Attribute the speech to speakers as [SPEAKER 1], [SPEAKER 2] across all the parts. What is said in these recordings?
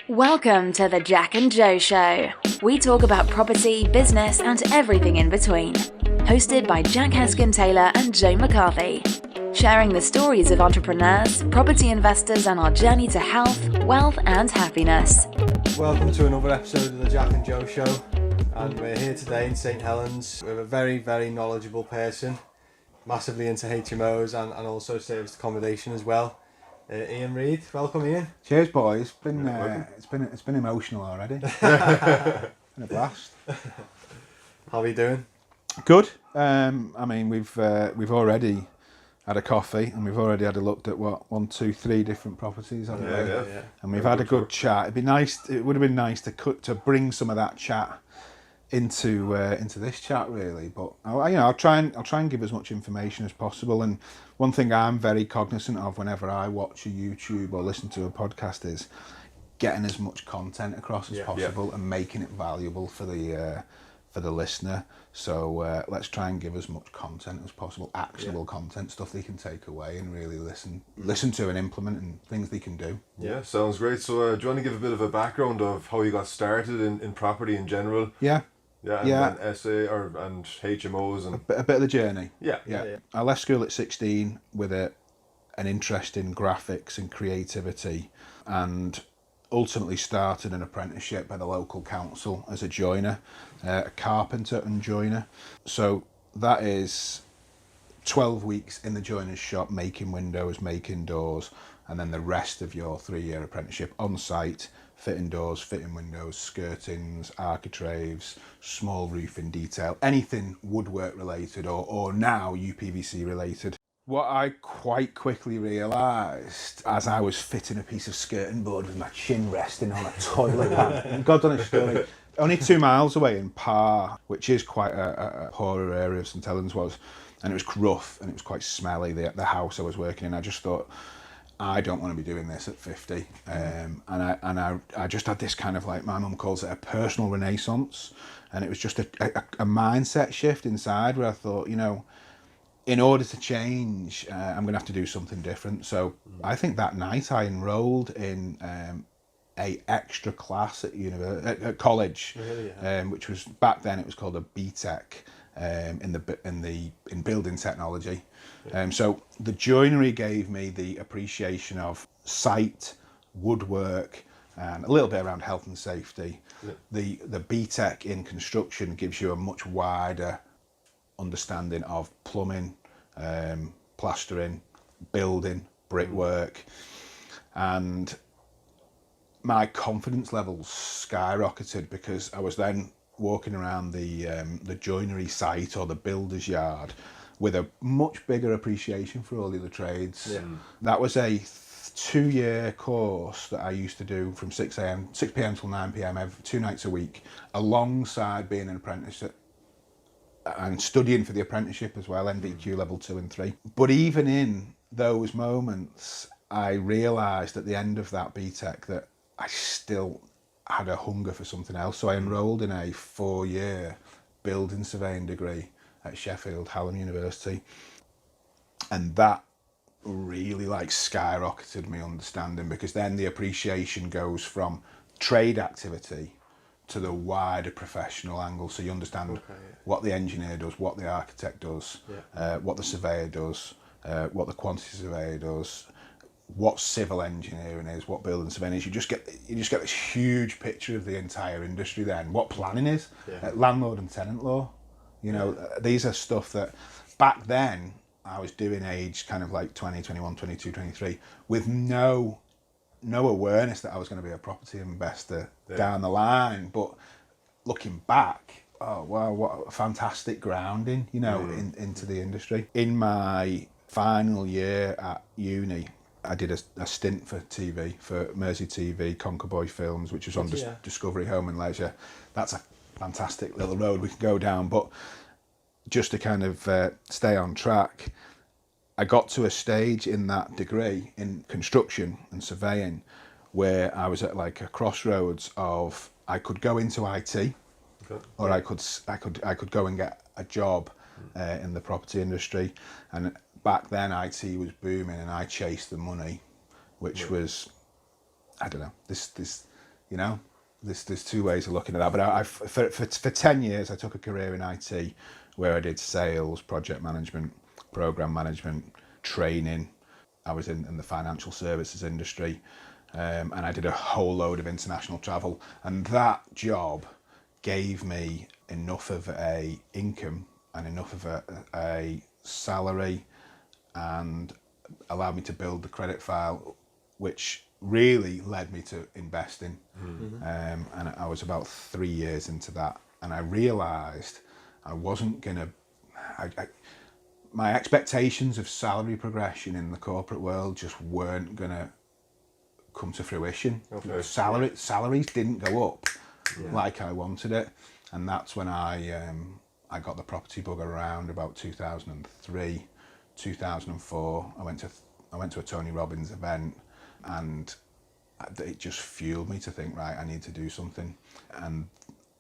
[SPEAKER 1] Welcome to the Jack and Joe Show. We talk about property, business, and everything in between. Hosted by Jack Heskin-Taylor and Joe McCarthy. Sharing the stories of entrepreneurs, property investors, and our journey to health, wealth, and happiness.
[SPEAKER 2] Welcome to another episode of the Jack and Joe Show. And we're here today in St Helens with a very, very knowledgeable person. Massively into HMOs and also serviced accommodation as well. Ian Reid, welcome Ian.
[SPEAKER 3] Cheers, boys. It's been emotional already. Been a blast.
[SPEAKER 2] How are you doing?
[SPEAKER 3] Good. I mean, we've already had a coffee and we've already had a look at 3 different properties, haven't we?
[SPEAKER 2] Yeah.
[SPEAKER 3] And we've had a good chat. It'd be nice. It would have been nice to bring some of that chat into this chat, really. But I'll try and give as much information as possible. And one thing I'm very cognizant of whenever I watch a YouTube or listen to a podcast is getting as much content across as possible and making it valuable for the listener. So let's try and give as much content as possible, actionable content, stuff they can take away and really listen to and implement, and things they can do.
[SPEAKER 4] Yeah, sounds great. So do you want to give a bit of a background of how you got started in property in general?
[SPEAKER 3] Yeah.
[SPEAKER 4] And SA and HMOs and
[SPEAKER 3] a bit of the journey.
[SPEAKER 4] Yeah.
[SPEAKER 3] I left school at 16 with an interest in graphics and creativity, and ultimately started an apprenticeship by the local council as a joiner, a carpenter and joiner. So that is 12 weeks in the joiner's shop, making windows, making doors, and then the rest of your 3-year apprenticeship on site, fitting doors, fitting windows, skirtings, architraves, small roofing detail, anything woodwork related or now UPVC related. What I quite quickly realised as I was fitting a piece of skirting board with my chin resting on a toilet pan, God's honest story, only 2 miles away in Parr, which is quite a poorer area of St Helens was, and it was rough and it was quite smelly, the house I was working in. I just thought, I don't want to be doing this at 50. And I just had this kind of, like my mum calls it, a personal renaissance. And it was just a mindset shift inside where I thought, in order to change, I'm going to have to do something different. So I think that night I enrolled in a extra class at college, which was, back then it was called a BTEC. In building technology. So the joinery gave me the appreciation of site, woodwork, and a little bit around health and safety. The BTEC in construction gives you a much wider understanding of plumbing, plastering, building, brickwork, and my confidence levels skyrocketed because I was then walking around the joinery site or the builder's yard with a much bigger appreciation for all the other trades. Yeah. That was a 2-year course that I used to do from 6 p.m. till 9 p.m. 2 nights a week, alongside being an apprentice and studying for the apprenticeship as well, NVQ level 2 and 3. But even in those moments, I realised at the end of that BTEC that I still had a hunger for something else. So I enrolled in a 4-year building surveying degree at Sheffield Hallam University. And that really skyrocketed my understanding, because then the appreciation goes from trade activity to the wider professional angle. So you understand what the engineer does, what the architect does, what the surveyor does, what the quantity surveyor does, what civil engineering is, what building surveying is. You just get this huge picture of the entire industry then. What planning is, landlord and tenant law. These are stuff that back then I was doing age kind of like 20, 21, 22, 23 with no awareness that I was going to be a property investor down the line. But looking back, oh wow, what a fantastic grounding, into the industry. In my final year at uni, I did a stint for TV, for Mersey TV, Conquerboy Films, which was on Discovery Home and Leisure. That's a fantastic little road we could go down. But just to kind of stay on track, I got to a stage in that degree in construction and surveying where I was at like a crossroads of I could go into IT, or I could go and get a job in the property industry. And back then IT was booming and I chased the money, which was, I don't know, this there's two ways of looking at that. But for 10 years, I took a career in IT where I did sales, project management, program management, training. I was in the financial services industry, and I did a whole load of international travel. And that job gave me enough of a income and enough of a salary, and allowed me to build the credit file, which really led me to investing. And I was about 3 years into that, and I realised I wasn't gonna. My expectations of salary progression in the corporate world just weren't gonna come to fruition.
[SPEAKER 4] Okay.
[SPEAKER 3] Salaries didn't go up like I wanted it, and that's when I got the property bug around about 2003, 2004. I went to a Tony Robbins event, and it just fueled me to think, right, I need to do something. And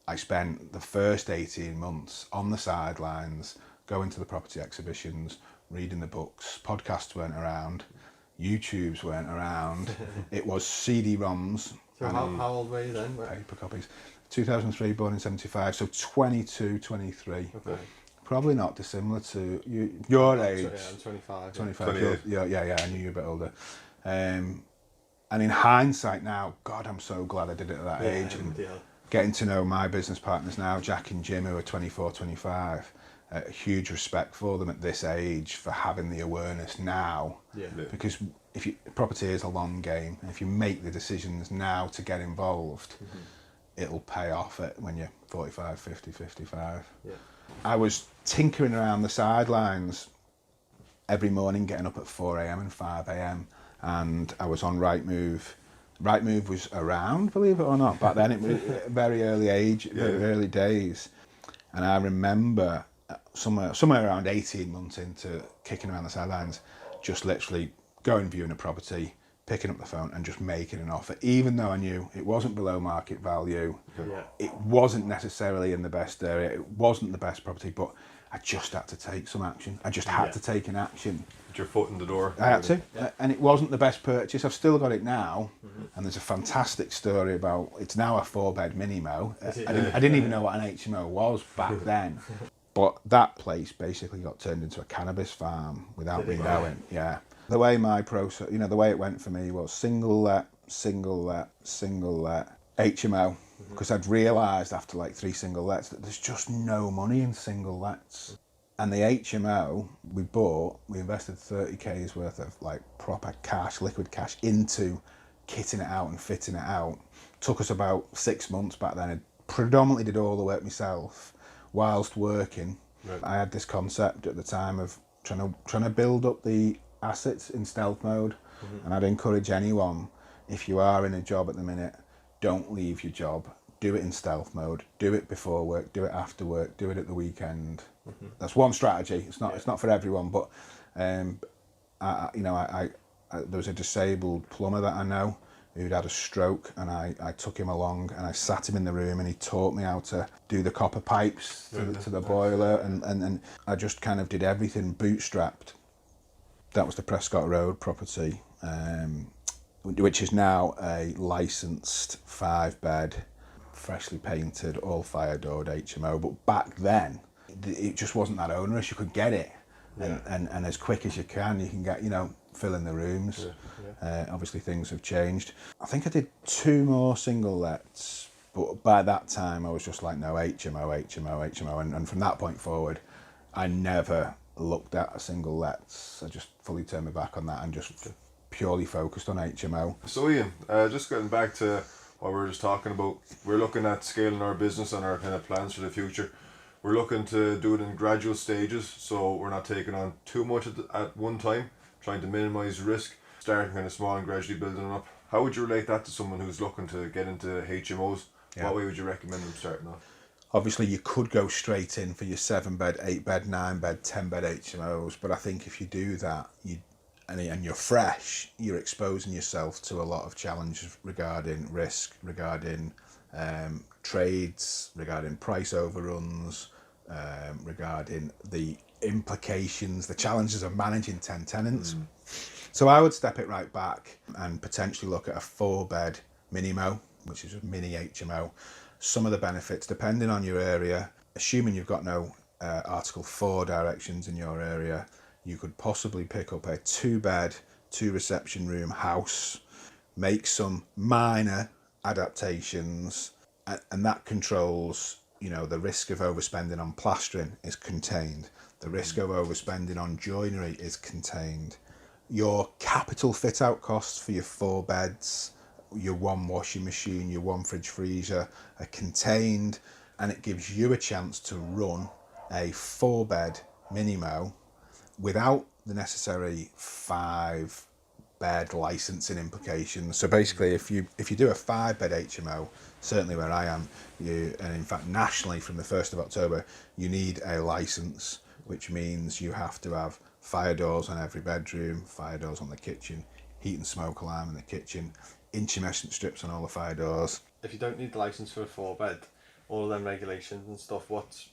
[SPEAKER 3] I spent the first 18 months on the sidelines, going to the property exhibitions, reading the books. Podcasts weren't around, YouTubes weren't around. It was CD-ROMs.
[SPEAKER 2] So how old were you then?
[SPEAKER 3] Paper copies. 2003, born in 75, so 22, 23.
[SPEAKER 2] Okay.
[SPEAKER 3] Probably not dissimilar to your age.
[SPEAKER 2] Yeah, I'm 25.
[SPEAKER 3] 25. Yeah, I knew you were a bit older. And in hindsight now, God, I'm so glad I did it at that age. And getting to know my business partners now, Jack and Jim, who are 24, 25, huge respect for them at this age for having the awareness now. Because property is a long game, and if you make the decisions now to get involved, it'll pay off when you're 45, 50, 55. I was tinkering around the sidelines every morning, getting up at 4 a.m. and 5 a.m. and I was on Rightmove. Rightmove was around, believe it or not, back then. It was very early age, very early days. And I remember somewhere around 18 months into kicking around the sidelines, just literally going viewing a property, picking up the phone and just making an offer, even though I knew it wasn't below market value. It wasn't necessarily in the best area, it wasn't the best property, but I just had to take some action. I just had to take an action.
[SPEAKER 4] Put your foot in the door.
[SPEAKER 3] I had to, and it wasn't the best purchase. I've still got it now, and there's a fantastic story about, it's now a 4-bed mini-mo. I didn't even know what an HMO was back then. But that place basically got turned into a cannabis farm without me knowing. Yeah. The way my process, the way it went for me was single let, HMO. Because I'd realised after like 3 single lets that there's just no money in single lets. And the HMO we invested 30k's worth of like proper cash, liquid cash, into kitting it out and fitting it out. Took us about 6 months back then. I predominantly did all the work myself whilst working. I had this concept at the time of trying to build up the assets in stealth mode, and I'd encourage anyone, if you are in a job at the minute, don't leave your job. Do it in stealth mode. Do it before work. Do it after work. Do it at the weekend. That's one strategy. It's not for everyone, but there was a disabled plumber that I know who'd had a stroke, and I took him along and I sat him in the room and he taught me how to do the copper pipes to the boiler, and I just kind of did everything bootstrapped. That was the Prescott Road property, which is now a licensed 5-bed, freshly painted, all fire doored HMO. But back then, it just wasn't that onerous. You could get it, and as quick as you can get, fill in the rooms. Obviously, things have changed. I think I did 2 more single lets, but by that time, I was just like, no, HMO. And from that point forward, I never looked at a single lets. I just fully turned my back on that and just purely focused on HMO.
[SPEAKER 4] So Ian, just getting back to what we were just talking about, we're looking at scaling our business and our kind of plans for the future. We're looking to do it in gradual stages, so we're not taking on too much at one time, trying to minimise risk, starting kind of small and gradually building it up. How would you relate that to someone who's looking to get into HMOs? What way would you recommend them starting off?
[SPEAKER 3] Obviously, you could go straight in for your 7-bed, 8-bed, 9-bed, 10-bed HMOs, but I think if you do that, and you're fresh, you're exposing yourself to a lot of challenges regarding risk, regarding trades, regarding price overruns, regarding the implications, the challenges of managing 10 tenants. So I would step it right back and potentially look at a 4-bed minimo, which is a mini HMO. Some of the benefits, depending on your area, assuming you've got no Article 4 directions in your area, you could possibly pick up a 2-bed, 2-reception room house, make some minor adaptations, and that controls, the risk of overspending on plastering is contained. The risk of overspending on joinery is contained. Your capital fit out costs for your 4 beds, your 1 washing machine, your 1 fridge freezer are contained, and it gives you a chance to run a 4-bed minimo without the necessary 5-bed licensing implications. So basically, if you do a 5-bed HMO, certainly where I am, and in fact nationally from the 1st of October, you need a license, which means you have to have fire doors on every bedroom, fire doors on the kitchen, heat and smoke alarm in the kitchen, intumescent strips on all the fire doors.
[SPEAKER 2] If you don't need the license for a 4-bed, all of them regulations and stuff, what's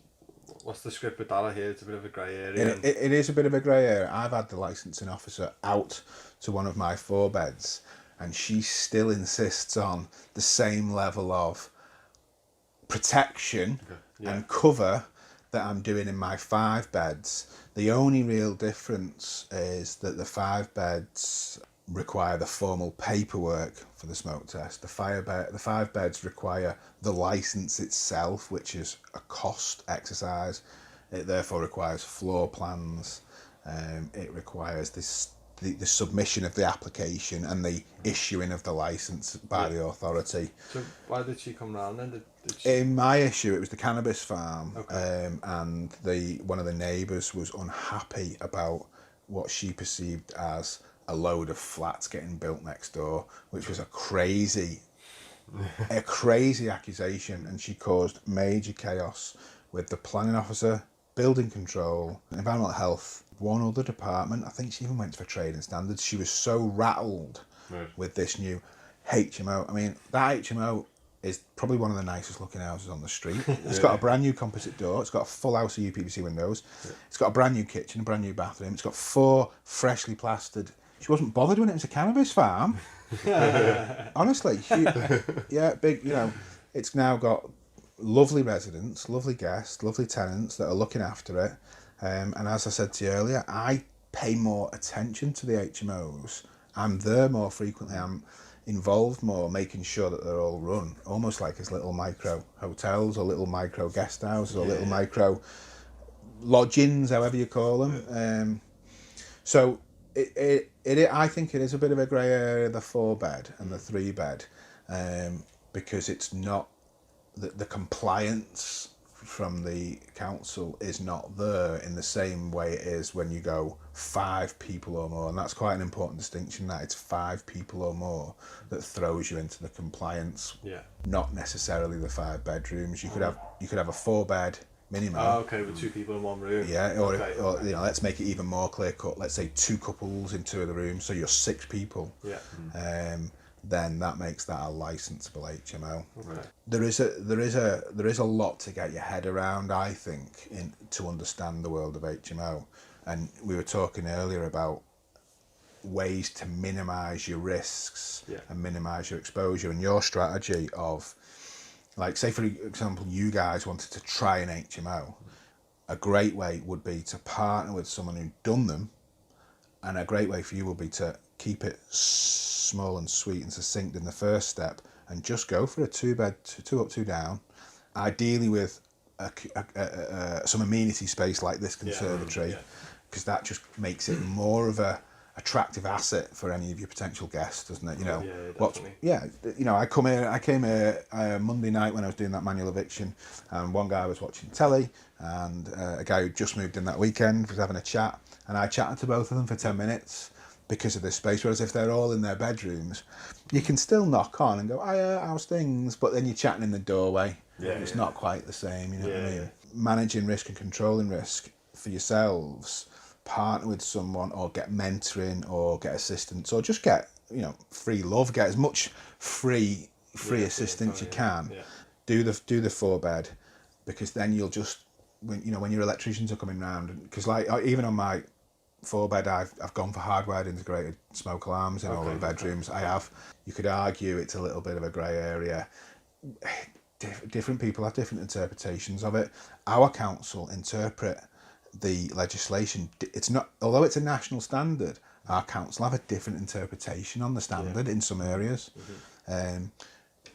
[SPEAKER 2] the script with that? I hear it's a bit of a grey area.
[SPEAKER 3] It is a bit of a grey area. I've had the licensing officer out to one of my 4 beds, and she still insists on the same level of protection and cover that I'm doing in my 5 beds. The only real difference is that the 5 beds require the formal paperwork for the smoke test. The 5 beds require the license itself, which is a cost exercise. It therefore requires floor plans. It requires the submission of the application and the issuing of the license by the authority.
[SPEAKER 2] So why did she come round then?
[SPEAKER 3] In my issue, it was the Cannabis Farm,
[SPEAKER 2] Okay.
[SPEAKER 3] and one of the neighbours was unhappy about what she perceived as a load of flats getting built next door, which was a crazy accusation, and she caused major chaos with the planning officer, building control, environmental health, one other department. I think she even went for trade and standards. She was so rattled with this new HMO. I mean, that HMO is probably one of the nicest looking houses on the street. It's got a brand new composite door. It's got a full house of UPVC windows. It's got a brand new kitchen, a brand new bathroom. It's got 4 freshly plastered. She wasn't bothered when it was a Cannabis Farm. Honestly, big. It's now got lovely residents, lovely guests, lovely tenants that are looking after it. And as I said to you earlier, I pay more attention to the HMOs. I'm there more frequently. I'm involved more, making sure that they're all run almost like as little micro hotels or little micro guest houses or little micro lodgings, however you call them. So I think it is a bit of a grey area, the 4-bed and the 3-bed, because it's not the compliance from the council is not there in the same way it is when you go 5 people or more, and that's quite an important distinction, that it's 5 people or more that throws you into the compliance, not necessarily the 5 bedrooms. You could have a 4-bed minimum.
[SPEAKER 2] Oh, okay, with 2 people in one room.
[SPEAKER 3] Yeah, or let's make it even more clear cut. Let's say 2 couples in 2 of the rooms, so you're 6 people.
[SPEAKER 2] Yeah.
[SPEAKER 3] Then that makes that a licensable HMO.
[SPEAKER 2] Okay.
[SPEAKER 3] There is a lot to get your head around, I think, to understand the world of HMO. And we were talking earlier about ways to minimise your risks and minimise your exposure, and your strategy of, like, say for example, you guys wanted to try an HMO. A great way would be to partner with someone who'd done them, and a great way for you would be to keep it small and sweet and succinct in the first step, and just go for a 2-bed, 2 up, 2 down, ideally with some amenity space like this conservatory, because that just makes it more of a attractive asset for any of your potential guests, doesn't it? I came here Monday night when I was doing that manual eviction, and one guy was watching telly, and a guy who just moved in that weekend was having a chat, and I chatted to both of them for 10 minutes because of this space. Whereas if they're all in their bedrooms, you can still knock on and go, how's things? But then you're chatting in the doorway. It's not quite the same, you know what I mean? Managing risk and controlling risk for yourselves, partner with someone, or get mentoring, or get assistance, or just get free love, get as much free assistance you can. Do the 4-bed, because then you'll just when your electricians are coming round, because like even on my 4-bed, I've gone for hardwired integrated smoke alarms in all of the bedrooms. I have. You could argue it's a little bit of a grey area. Different people have different interpretations of it. Our council interpret the legislation. It's not, although it's a national standard, our council have a different interpretation on the standard in some areas.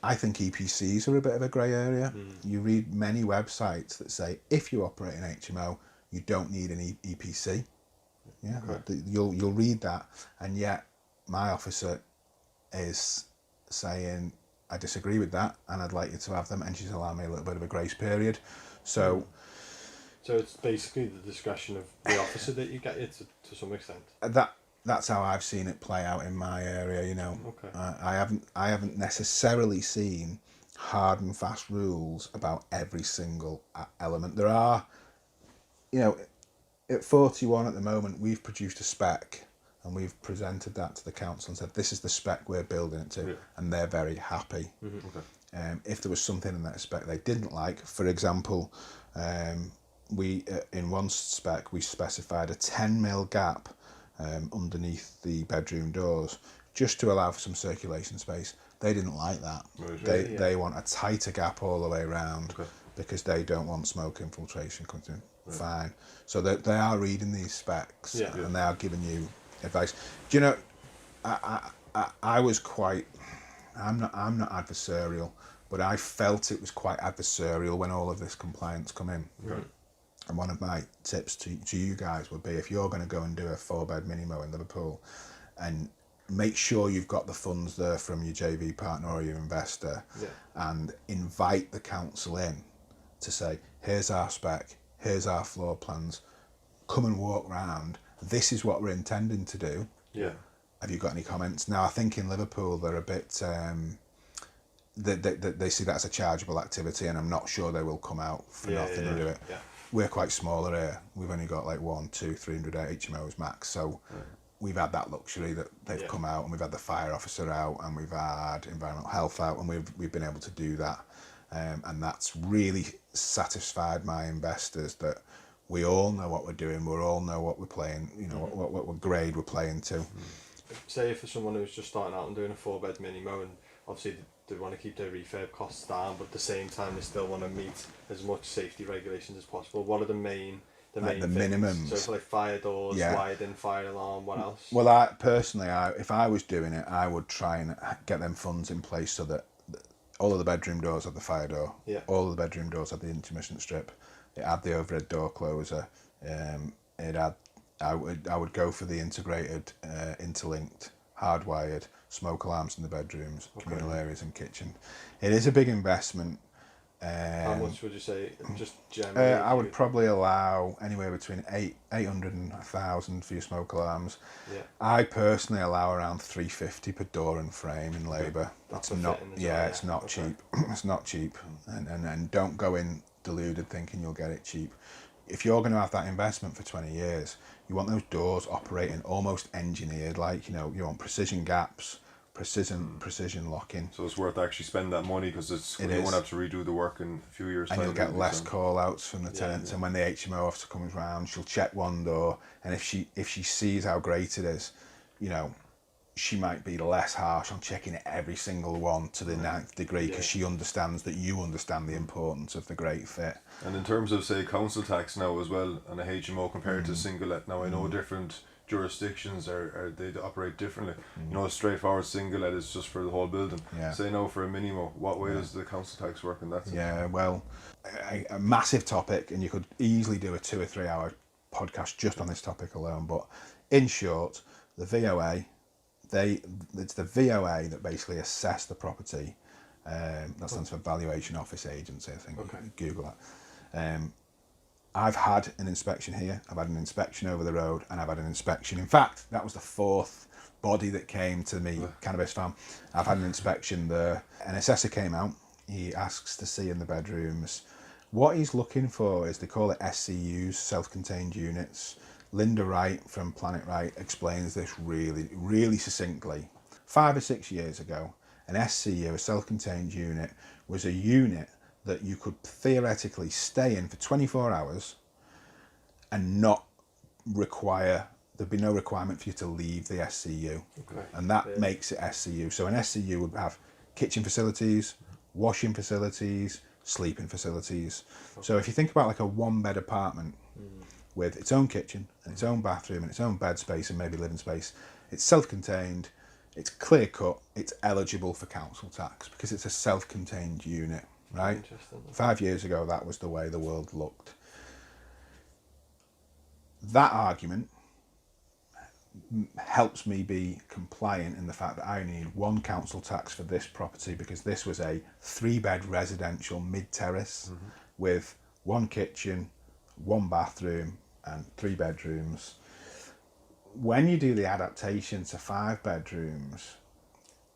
[SPEAKER 3] I think EPCs are a bit of a grey area. You read many websites that say if you operate an HMO, you don't need an EPC. Yeah, you'll read that, and yet my officer is saying I disagree with that, and I'd like you to have them, and she's allowing me a little bit of a grace period. So
[SPEAKER 2] it's basically the discretion of the officer that you get you to some extent.
[SPEAKER 3] That's how I've seen it play out in my area. You know,
[SPEAKER 2] Okay.
[SPEAKER 3] I haven't necessarily seen hard and fast rules about every single element. There are, you know, at 41 at the moment, we've produced a spec. And we've presented that to the council and said, this is the spec we're building it to, and they're very happy. If there was something in that spec they didn't like, for example, we in one spec we specified a 10mm gap underneath the bedroom doors, just to allow for some circulation space. They didn't like that. They want a tighter gap all the way around because they don't want smoke infiltration coming through. Fine. So they are reading these specs and they are giving you advice. Do you know, I was quite, I'm not adversarial, but I felt it was quite adversarial when all of this compliance come in. And one of my tips to you guys would be, if you're going to go and do a 4-bed mini-mo in Liverpool, and make sure you've got the funds there from your JV partner or your investor, and invite the council in to say, here's our spec, here's our floor plans, come and walk round. This is what we're intending to do. Have you got any comments? Now, I think in Liverpool they're a bit, they see that as a chargeable activity, and I'm not sure they will come out for nothing to do it. We're quite smaller here. We've only got like 300 HMOs max, so we've had that luxury that they've come out, and we've had the fire officer out, and we've had environmental health out, and we've been able to do that, and that's really satisfied my investors that we all know what we're doing, we all know what we're playing, you know, what grade we're playing to.
[SPEAKER 2] Say for someone who's just starting out and doing a 4-bed mini-mo, and obviously they want to keep their refurb costs down, but at the same time they still want to meet as much safety regulations as possible. What are the main things?
[SPEAKER 3] Minimums?
[SPEAKER 2] So for like fire doors, wired-in fire alarm, what else?
[SPEAKER 3] Well, if I was doing it, I would try and get them funds in place so that all of the bedroom doors have the fire door, all of the bedroom doors have the intermittent strip, it had the overhead door closer, I would go for the integrated, interlinked, hardwired smoke alarms in the bedrooms, communal areas and kitchen. It is a big investment.
[SPEAKER 2] How much would you say, just generally?
[SPEAKER 3] I would probably allow anywhere between 800 and 1,000 for your smoke alarms. I personally allow around 350 per door and frame in labour. It's not, it's not cheap. It's not cheap, and don't go in deluded thinking you'll get it cheap. If you're going to have that investment for 20 years, you want those doors operating almost engineered, like, you know, you want precision gaps, precision locking.
[SPEAKER 4] So it's worth actually spending that money, because you won't have to redo the work in a few years' time.
[SPEAKER 3] And you'll get less call outs from the tenants. And when the HMO officer comes round, she'll check one door, and if she sees how great it is, you know, she might be less harsh on checking every single one to the 9th degree, because she understands that you understand the importance of the great fit. And
[SPEAKER 4] in terms of, say, council tax now as well, and a HMO compared to single let, now I know different jurisdictions they operate differently. You know, a straightforward single let is just for the whole building. Say no for a minimo. What way does the council tax work in that sense? Well,
[SPEAKER 3] a massive topic, and you could easily do a 2 or 3 hour podcast just on this topic alone. But in short, the VOA, it's the VOA that basically assess the property. That stands for Valuation Office Agency, I think. Google that. I've had an inspection here, I've had an inspection over the road, and I've had an inspection. In fact, that was the 4th body that came to me, Cannabis Farm. I've had an inspection there. An assessor came out, he asks to see in the bedrooms. What he's looking for is, they call it SCUs, self-contained units. Linda Wright from Planet Right explains this really, really succinctly. 5 or 6 years ago, an SCU, a self-contained unit, was a unit that you could theoretically stay in for 24 hours and not require there'd be no requirement for you to leave the SCU.
[SPEAKER 2] Okay.
[SPEAKER 3] And that makes it SCU. So an SCU would have kitchen facilities, washing facilities, sleeping facilities. Okay. So if you think about like a 1-bed apartment with its own kitchen and its own bathroom and its own bed space and maybe living space, it's self-contained, it's clear cut, it's eligible for council tax because it's a self-contained unit, right?
[SPEAKER 2] Interesting.
[SPEAKER 3] 5 years ago, that was the way the world looked. That argument helps me be compliant in the fact that I need one council tax for this property because this was a 3-bed residential mid-terrace with 1 kitchen, 1 bathroom and 3 bedrooms. When you do the adaptation to 5 bedrooms,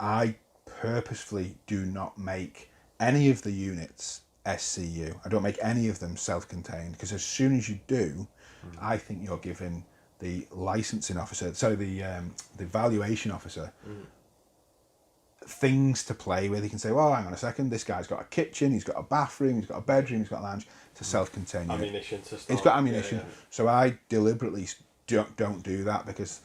[SPEAKER 3] I purposefully do not make any of the units SCU. I don't make any of them self-contained because as soon as you do, I think you're giving the licensing officer, the valuation officer, things to play with. He can say, well, hang on a second, this guy's got a kitchen, he's got a bathroom, he's got a bedroom, he's got a lounge. It's a self-contained unit.
[SPEAKER 2] Ammunition to start.
[SPEAKER 3] It's got ammunition.
[SPEAKER 2] Yeah.
[SPEAKER 3] So I deliberately don't do that because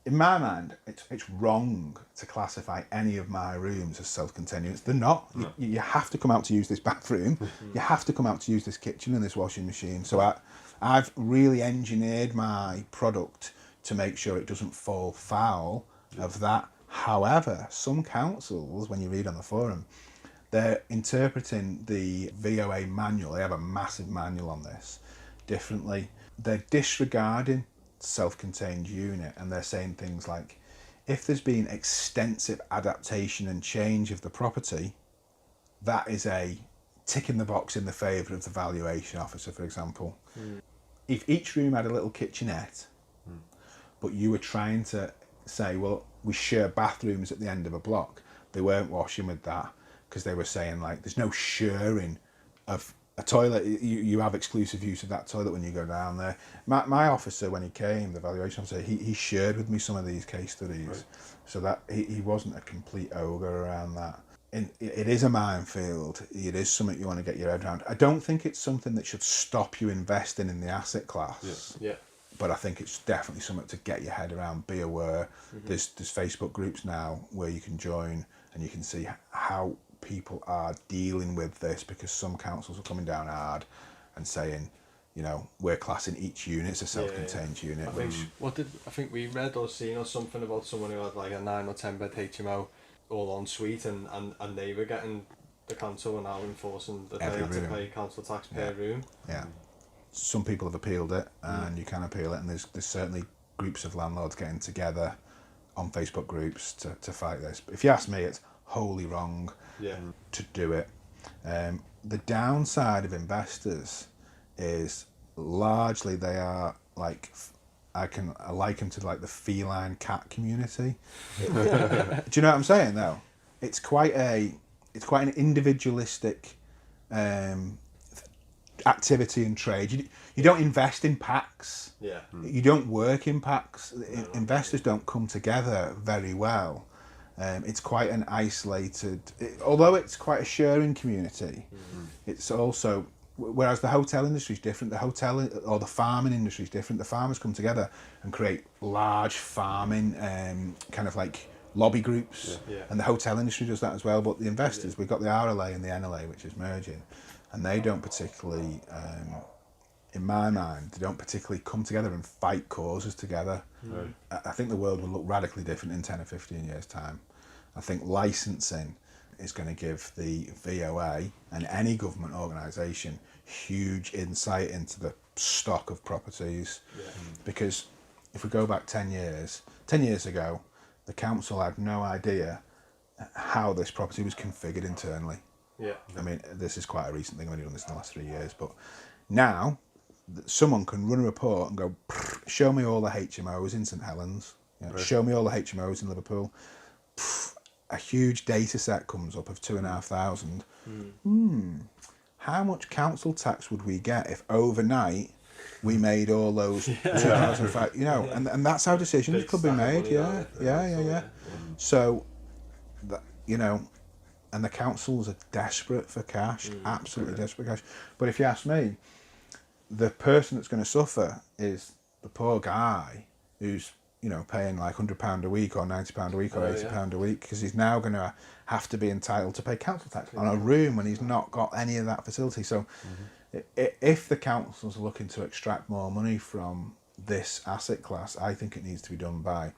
[SPEAKER 3] in my mind, it's wrong to classify any of my rooms as self-contained units. They're not. No. You have to come out to use this bathroom. You have to come out to use this kitchen and this washing machine. So I've really engineered my product to make sure it doesn't fall foul of that. However, some councils, when you read on the forum, they're interpreting the VOA manual, they have a massive manual on this, differently. They're disregarding self-contained unit and they're saying things like, if there's been extensive adaptation and change of the property, that is a tick in the box in the favour of the valuation officer, for example. If each room had a little kitchenette, but you were trying to say, well, we share bathrooms at the end of a block, they weren't washing with that because they were saying like there's no sharing of a toilet. You have exclusive use of that toilet when you go down there. My officer, when he came, the valuation officer, he shared with me some of these case studies, right. So that he wasn't a complete ogre around that. And it is a minefield. It is something you want to get your head around. I don't think it's something that should stop you investing in the asset class.
[SPEAKER 2] Yeah.
[SPEAKER 3] But I think it's definitely something to get your head around, be aware. There's Facebook groups now where you can join and you can see how people are dealing with this because some councils are coming down hard and saying, you know, we're classing each unit as a self-contained unit.
[SPEAKER 2] I think we read or seen or something about someone who had like a 9 or 10 bed HMO all en suite and they were getting, the council were now enforcing that they had to pay council tax per room.
[SPEAKER 3] Yeah. Some people have appealed it and you can appeal it, and there's certainly groups of landlords getting together on Facebook groups to fight this. But if you ask me, it's wholly wrong to do it. The downside of investors is largely they are like, I liken to like the feline cat community. Do you know what I'm saying though? It's quite an individualistic activity and trade. You don't invest in packs. You don't work in packs. Investors don't come together very well. It's quite an isolated, although it's quite a sharing community. It's also, whereas the hotel industry is different, the hotel or the farming industry is different. The farmers come together and create large farming kind of like lobby groups, and the hotel industry does that as well. But the investors, we've got the RLA and the NLA, which is merging, and they don't particularly, in my mind, they don't particularly come together and fight causes together. I think the world will look radically different in 10 or 15 years' time. I think licensing is going to give the VOA and any government organisation huge insight into the stock of properties. Because if we go back 10 years ago, the council had no idea how this property was configured internally. I mean, this is quite a recent thing, I've only done this in the last 3 years, but now someone can run a report and go, show me all the HMOs in St Helens, show me all the HMOs in Liverpool. A huge data set comes up of 2,500. How much council tax would we get if overnight we made all those 2,005? You know, and that's how decisions could be made. So, that, you know, and the councils are desperate for cash, absolutely desperate for cash. But if you ask me, the person that's going to suffer is the poor guy who's, you know, paying like £100 a week or £90 a week or £80 a week, because he's now going to have to be entitled to pay council tax on a room when he's not got any of that facility. So if the council's looking to extract more money from this asset class, I think it needs to be done by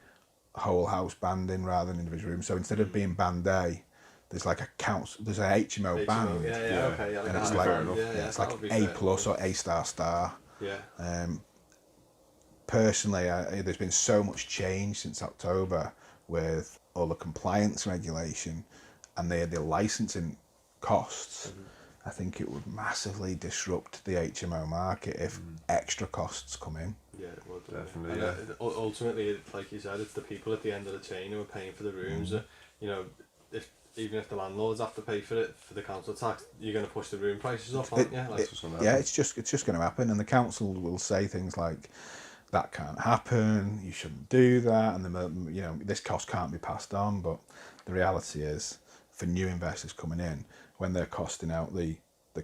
[SPEAKER 3] whole house banding rather than individual rooms. So instead of being band A, there's like there's a HMO band, and it's like it's like A plus or A star star. Personally, there's been so much change since October with all the compliance regulation and the licensing costs. I think it would massively disrupt the HMO market if extra costs come in.
[SPEAKER 2] Yeah, it would
[SPEAKER 4] definitely.
[SPEAKER 2] And ultimately, like you said, it's the people at the end of the chain who are paying for the rooms. You know, even if the landlords have to pay for it for the council tax, you're going to push the room prices up, aren't you?
[SPEAKER 3] It's just going to happen, and the council will say things like, "That can't happen. You shouldn't do that," and you know, this cost can't be passed on. But the reality is, for new investors coming in, when they're costing out the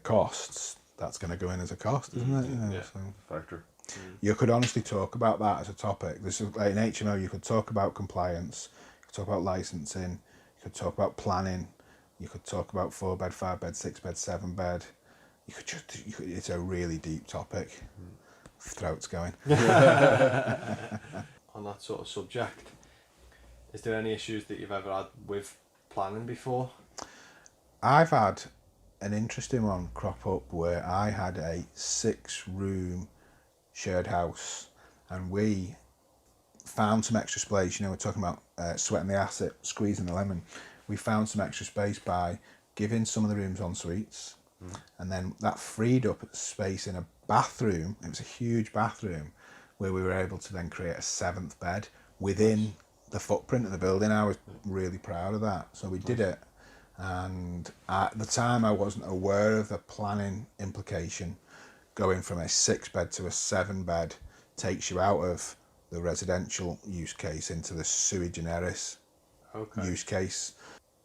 [SPEAKER 3] costs, that's going to go in as a cost, isn't it? You know, so.
[SPEAKER 4] Factor.
[SPEAKER 3] You could honestly talk about that as a topic. This is like in HMO. You could talk about compliance. You could talk about licensing. You could talk about planning. You could talk about 4-bed, 5-bed, 6-bed, 7-bed. It's a really deep topic. Throat's going.
[SPEAKER 2] On that sort of subject, is there any issues that you've ever had with planning before?
[SPEAKER 3] I've had an interesting one crop up where I had a 6-room shared house, and we found some extra space. You know, we're talking about sweating the asset, squeezing the lemon. We found some extra space by giving some of the rooms en suites, and then that freed up space in a bathroom. It was a huge bathroom where we were able to then create a 7th bed within the footprint of the building. I was really proud of that. So we did it, and at the time I wasn't aware of the planning implication. Going from a 6-bed to a 7-bed takes you out of the residential use case into the sui generis use case.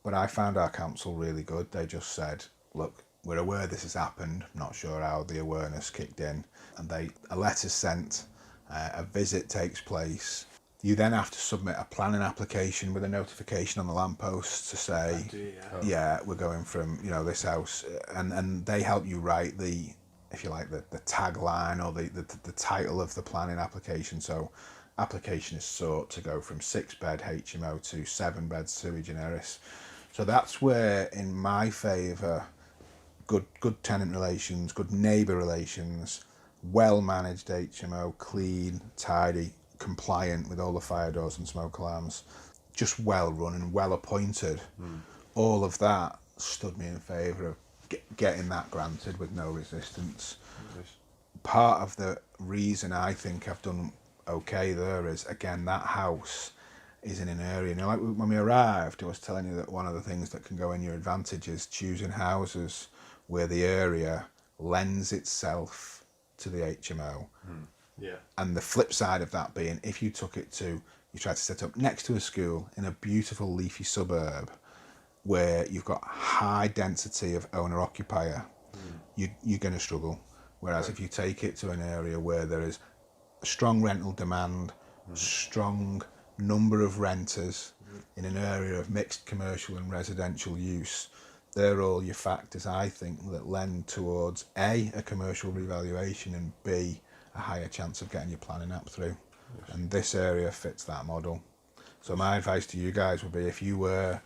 [SPEAKER 3] But I found our council really good. They just said, look, we're aware this has happened, not sure how the awareness kicked in, and a letter's sent, a visit takes place. You then have to submit a planning application with a notification on the lamppost to say, we're going from, you know, this house, and they help you write the, if you like, the tagline or the title of the planning application. So application is sought to go from 6-bed HMO to 7-bed sui generis. So that's where, in my favour, good tenant relations, good neighbour relations, well managed HMO, clean, tidy, compliant with all the fire doors and smoke alarms, just well run and well appointed. All of that stood me in favour of getting that granted with no resistance. Part of the reason I think I've done okay there is, again, that house is in an area, you know, like when we arrived, I was telling you that one of the things that can go in your advantage is choosing houses where the area lends itself to the HMO. And the flip side of that being, if you tried to set up next to a school in a beautiful leafy suburb where you've got high density of owner-occupier, you're going to struggle. Whereas if you take it to an area where there is a strong rental demand, strong number of renters in an area of mixed commercial and residential use, they're all your factors, I think, that lend towards A, a commercial revaluation, and B, a higher chance of getting your planning app through. And this area fits that model. So my advice to you guys would be, if you were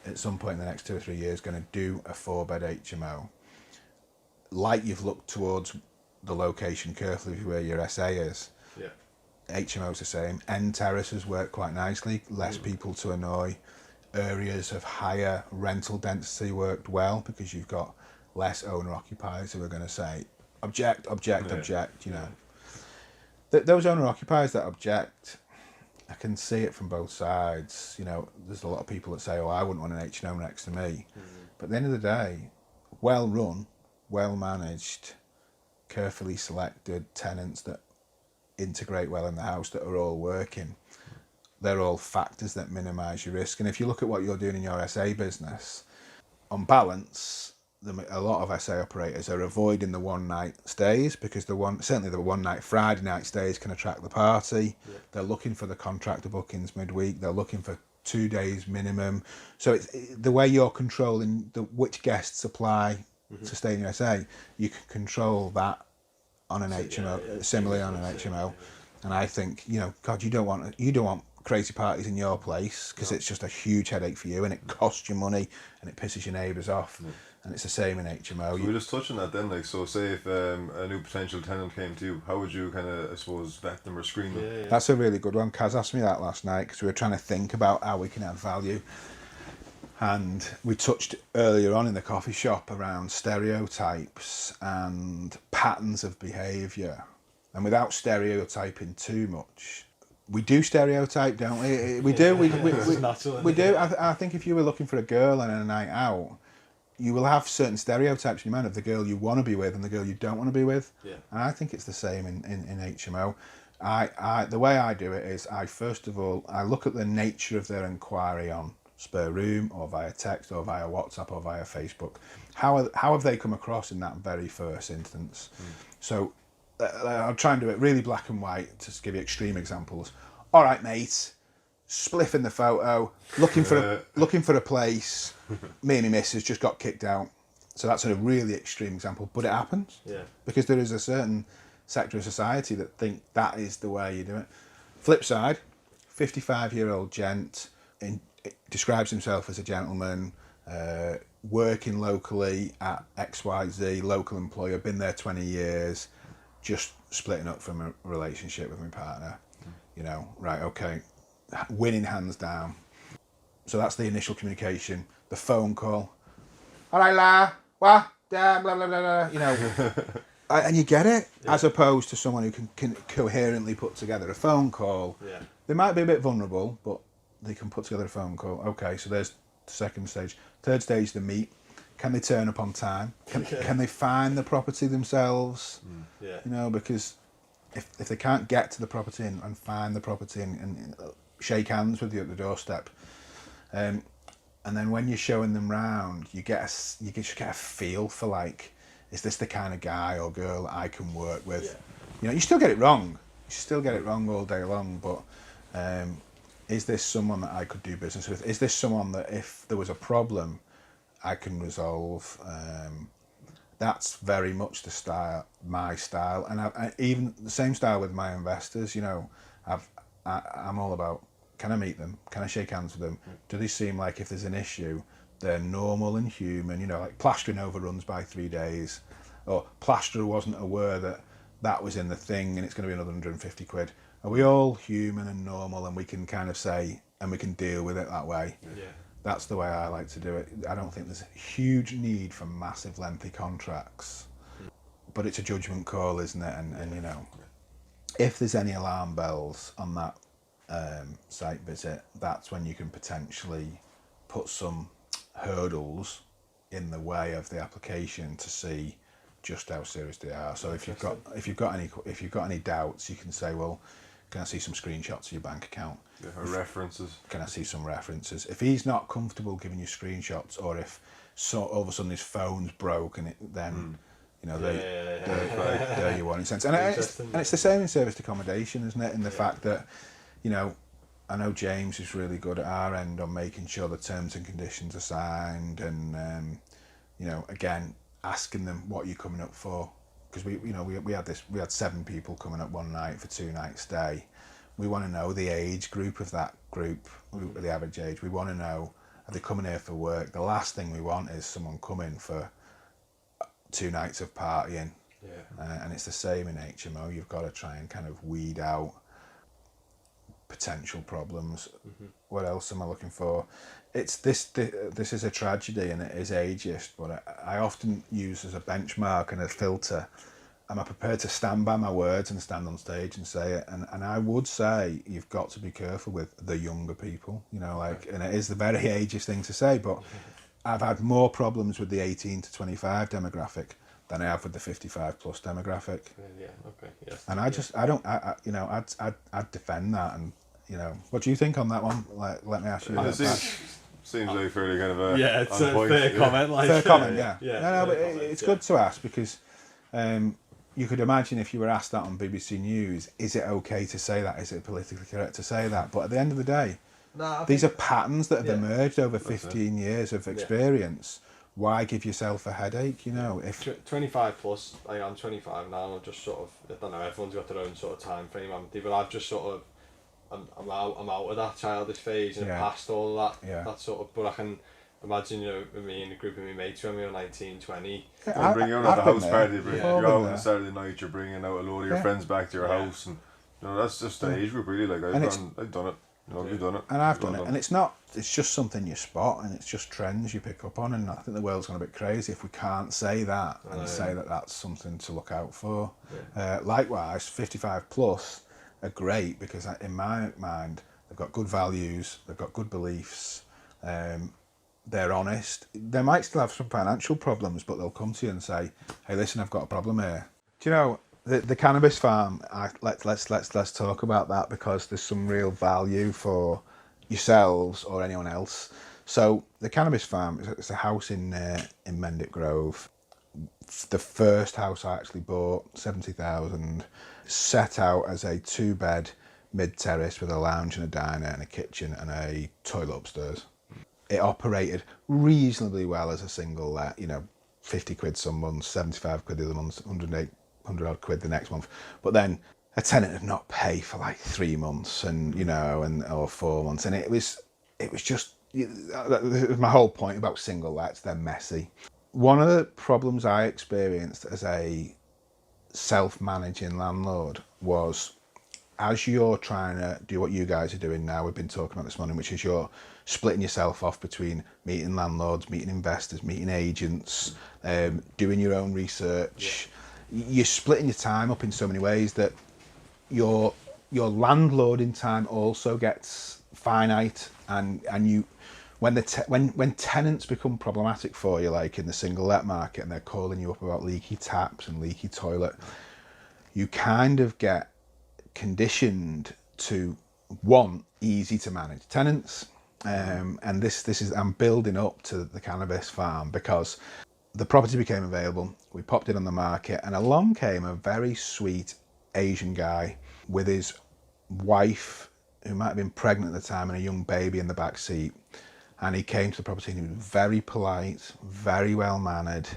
[SPEAKER 3] at some point in the next 2 or 3 years going to do a 4-bed HMO, like you've looked towards the location carefully where your SA is, HMO's the same. End terraces work quite nicely, less people to annoy. Areas of higher rental density worked well because you've got less owner-occupiers who are going to say, object, you know. Those owner-occupiers that object, I can see it from both sides. You know, there's a lot of people that say, I wouldn't want an HMO next to me. But at the end of the day, well run, well managed, carefully selected tenants that integrate well in the house, that are all working, they're all factors that minimise your risk. And if you look at what you're doing in your SA business, on balance, a lot of SA operators are avoiding the one night stays because certainly the one night Friday night stays can attract the party. Yeah. They're looking for the contractor bookings midweek. They're looking for 2 days minimum. So it's the way you're controlling which guests apply to stay in USA, you can control that on an HMO, similarly on an HMO. And I think, God, you don't want crazy parties in your place because it's just a huge headache for you, and it costs you money and it pisses your neighbours off. And it's the same in HMO.
[SPEAKER 4] So we just touch on that then, like, so say if a new potential tenant came to you, how would you kind of, I suppose, vet them or screen them?
[SPEAKER 3] Yeah. That's a really good one. Kaz asked me that last night because we were trying to think about how we can add value. And we touched earlier on in the coffee shop around stereotypes and patterns of behaviour. And without stereotyping too much, we do stereotype, don't we? We do. We do. I think if you were looking for a girl on a night out, you will have certain stereotypes in your mind of the girl you want to be with and the girl you don't want to be with. Yeah. And I think it's the same in HMO. The way I do it is first of all, I look at the nature of their inquiry on spare room or via text or via WhatsApp or via Facebook. How have they come across in that very first instance? So I'll try and do it really black and white to give you extreme examples. All right, mate. Spliff in the photo, looking for a place. Me and my missus just got kicked out. So that's a really extreme example, but it happens. Yeah. Because there is a certain sector of society that think that is the way you do it. Flip side, 55-year-old gent describes himself as a gentleman, working locally at XYZ, local employer, been there 20 years, just splitting up from a relationship with my partner. Right, okay. Winning hands down. So that's the initial communication. The phone call. All right, la, what, blah, blah, blah, blah. And you get it, as opposed to someone who can coherently put together a phone call. Yeah. They might be a bit vulnerable, but they can put together a phone call. Okay, so there's the second stage. Third stage, the meet. Can they turn up on time? Can they find the property themselves? Yeah. Because if they can't get to the property and find the property and shake hands with you at the doorstep, and then when you're showing them round, you just get a feel for, like, is this the kind of guy or girl that I can work with? Yeah. You still get it wrong. You still get it wrong all day long, but is this someone that I could do business with? Is this someone that if there was a problem, I can resolve? That's very much my style, and I even the same style with my investors. I'm all about, can I meet them? Can I shake hands with them? Do they seem like, if there's an issue, they're normal and human? Like plastering overruns by 3 days, or plasterer wasn't aware that was in the thing and it's going to be another 150 quid. Are we all human and normal, and we can kind of say, and we can deal with it that way? Yeah. That's the way I like to do it. I don't think there's a huge need for massive lengthy contracts, but it's a judgment call, isn't it? And if there's any alarm bells on that site visit, that's when you can potentially put some hurdles in the way of the application to see just how serious they are. So if you've got any doubts, you can say, well, can I see some screenshots of your bank account?
[SPEAKER 4] Or references. Can
[SPEAKER 3] I see some references? If he's not comfortable giving you screenshots, or if all of a sudden his phone's broke, and then there you are, in sense. And it's the same in serviced accommodation, isn't it? In the fact that, I know James is really good at our end on making sure the terms and conditions are signed, and again, asking them what you're coming up for, because we had 7 people coming up one night for 2 nights stay. We want to know the age group of that group, the average age. We want to know, are they coming here for work? The last thing we want is someone coming for 2 nights of partying. Yeah. And it's the same in HMO. You've got to try and kind of weed out potential problems. What else am I looking for? It's this is a tragedy, and it is ageist, but I often use as a benchmark and a filter, am I prepared to stand by my words and stand on stage and say it? And I would say you've got to be careful with the younger people, and it is the very ageist thing to say, but I've had more problems with the 18 to 25 demographic than I have with the 55 plus demographic. Yeah, okay, yes. And I'd defend that. And what do you think on that one? Let me ask you.
[SPEAKER 4] Honestly, Seems like fairly kind of a
[SPEAKER 2] Yeah, it's
[SPEAKER 4] on
[SPEAKER 2] a
[SPEAKER 4] point.
[SPEAKER 2] fair comment. Like,
[SPEAKER 3] Fair comment, yeah.
[SPEAKER 2] Yeah,
[SPEAKER 3] No, but
[SPEAKER 2] fair comment,
[SPEAKER 3] it's
[SPEAKER 2] yeah.
[SPEAKER 3] good to ask because you could imagine if you were asked that on BBC News, is it okay to say that? Is it politically correct to say that? But at the end of the day, these are patterns that have emerged over 15 years of experience. Why give yourself a headache, you know? If
[SPEAKER 2] 25 plus, I'm 25 now, and I'm just sort of, I don't know, everyone's got their own sort of time frame, but I've just sort of, I'm out of that childish phase and past all of that, that sort of, but I can imagine, you know, with me and a group of my mates when we were 19, 20.
[SPEAKER 4] You bring you out at the house party, you're out on a Saturday night, you're bringing out a load of your friends back to your house, and you know, that's just the age group really, like I've done it. You know, you've done it.
[SPEAKER 3] And I've done it. And it's just something you spot, and it's just trends you pick up on, and I think the world's gone a bit crazy if we can't say that and say that that's something to look out for. Likewise, 55 plus are great because in my mind, they've got good values, they've got good beliefs, they're honest. They might still have some financial problems, but they'll come to you and say, hey, listen, I've got a problem here. Do you know, the Cannabis Farm, let's talk about that because there's some real value for yourselves or anyone else. So the Cannabis Farm is a house in Mendip Grove. The first house I actually bought, 70,000, set out as a 2-bed mid-terrace with a lounge and a diner and a kitchen and a toilet upstairs. It operated reasonably well as a single let, you know, 50 quid some months, 75 quid the other month, 100 odd quid the next month. But then a tenant had not paid for like 3 months and, you know, or 4 months. And it was just, my whole point about single lets, they're messy. One of the problems I experienced as a self-managing landlord was, as you're trying to do what you guys are doing now, we've been talking about this morning, which is you're splitting yourself off between meeting landlords, meeting investors, meeting agents, doing your own research. You're splitting your time up in so many ways that your landlording time also gets finite, and you when tenants become problematic for you, like in the single let market, and they're calling you up about leaky taps and leaky toilet, you kind of get conditioned to want easy to manage tenants. And this is, I'm building up to the Cannabis Farm because the property became available. We popped it on the market, and along came a very sweet Asian guy with his wife, who might have been pregnant at the time, and a young baby in the back seat. And he came to the property and he was very polite, very well mannered,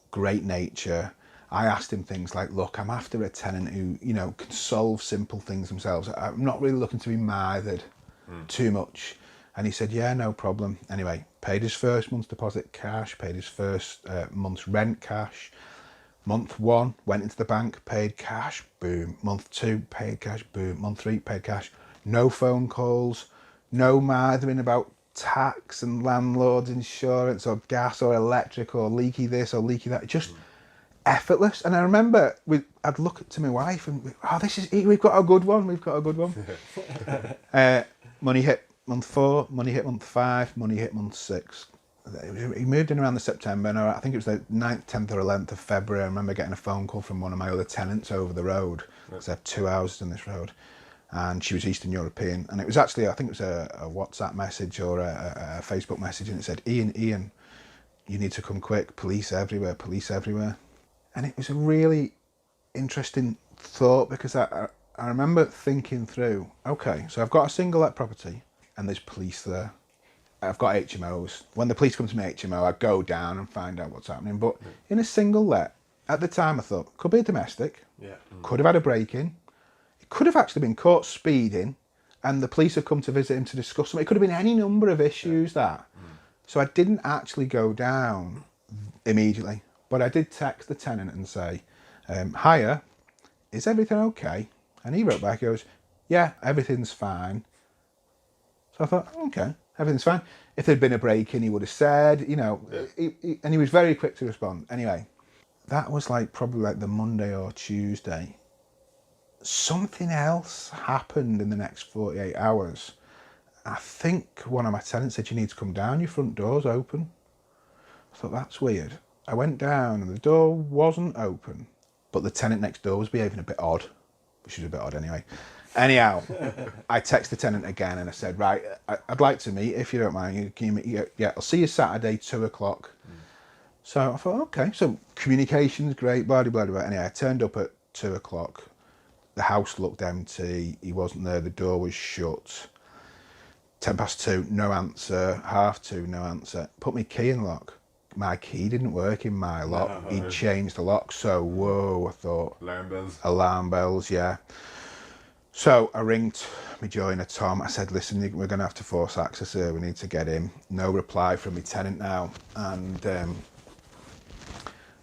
[SPEAKER 3] great nature. I asked him things like, look, I'm after a tenant who, you know, can solve simple things themselves. I'm not really looking to be mithered too much. And he said, yeah, no problem. Anyway, paid his first month's deposit cash, paid his first month's rent cash. Month 1, went into the bank, paid cash, boom. Month 2, paid cash, boom. Month 3, paid cash. No phone calls, no mithering about tax and landlord's insurance or gas or electric or leaky this or leaky that. Just effortless. And I remember I'd look to my wife and, we've got a good one, money hit month 4, money hit month 5, money hit month 6. He moved in around the September, and I think it was the 9th, 10th or 11th of February. I remember getting a phone call from one of my other tenants over the road, because I have 2 houses on this road, and she was Eastern European. And it was actually, I think it was a WhatsApp message or a Facebook message, and it said, Ian, you need to come quick, police everywhere. And it was a really interesting thought, because I remember thinking through, okay, so I've got a single let property and there's police there. I've got HMOs. When the police come to my HMO, I go down and find out what's happening. But in a single let, at the time I thought, could be a domestic, could have had a break-in, it could have actually been caught speeding, and the police have come to visit him to discuss something. It could have been any number of issues So I didn't actually go down immediately, but I did text the tenant and say, hiya, is everything okay? And he wrote back, he goes, yeah, everything's fine. So I thought, okay, everything's fine. If there'd been a break-in, he would have said, you know, and he was very quick to respond. Anyway, that was probably like the Monday or Tuesday. Something else happened in the next 48 hours. I think one of my tenants said, you need to come down, your front door's open. I thought, that's weird. I went down and the door wasn't open, but the tenant next door was behaving a bit odd, which was a bit odd anyway. Anyhow, I text the tenant again and I said, right, I'd like to meet if you don't mind. Can you meet? Yeah, I'll see you Saturday, 2:00. So I thought, okay, so communication's great, blah, blah, blah, blah. Anyway, I turned up at 2:00. The house looked empty. He wasn't there. The door was shut. 2:10, no answer. 2:30, no answer. Put my key in lock. My key didn't work in my lock.
[SPEAKER 4] No.
[SPEAKER 3] He'd changed the lock. So, whoa, I thought.
[SPEAKER 4] Alarm bells.
[SPEAKER 3] Alarm bells, yeah. So I ringed my joiner, Tom. I said, listen, we're going to have to force access here. We need to get in. No reply from my tenant now. And,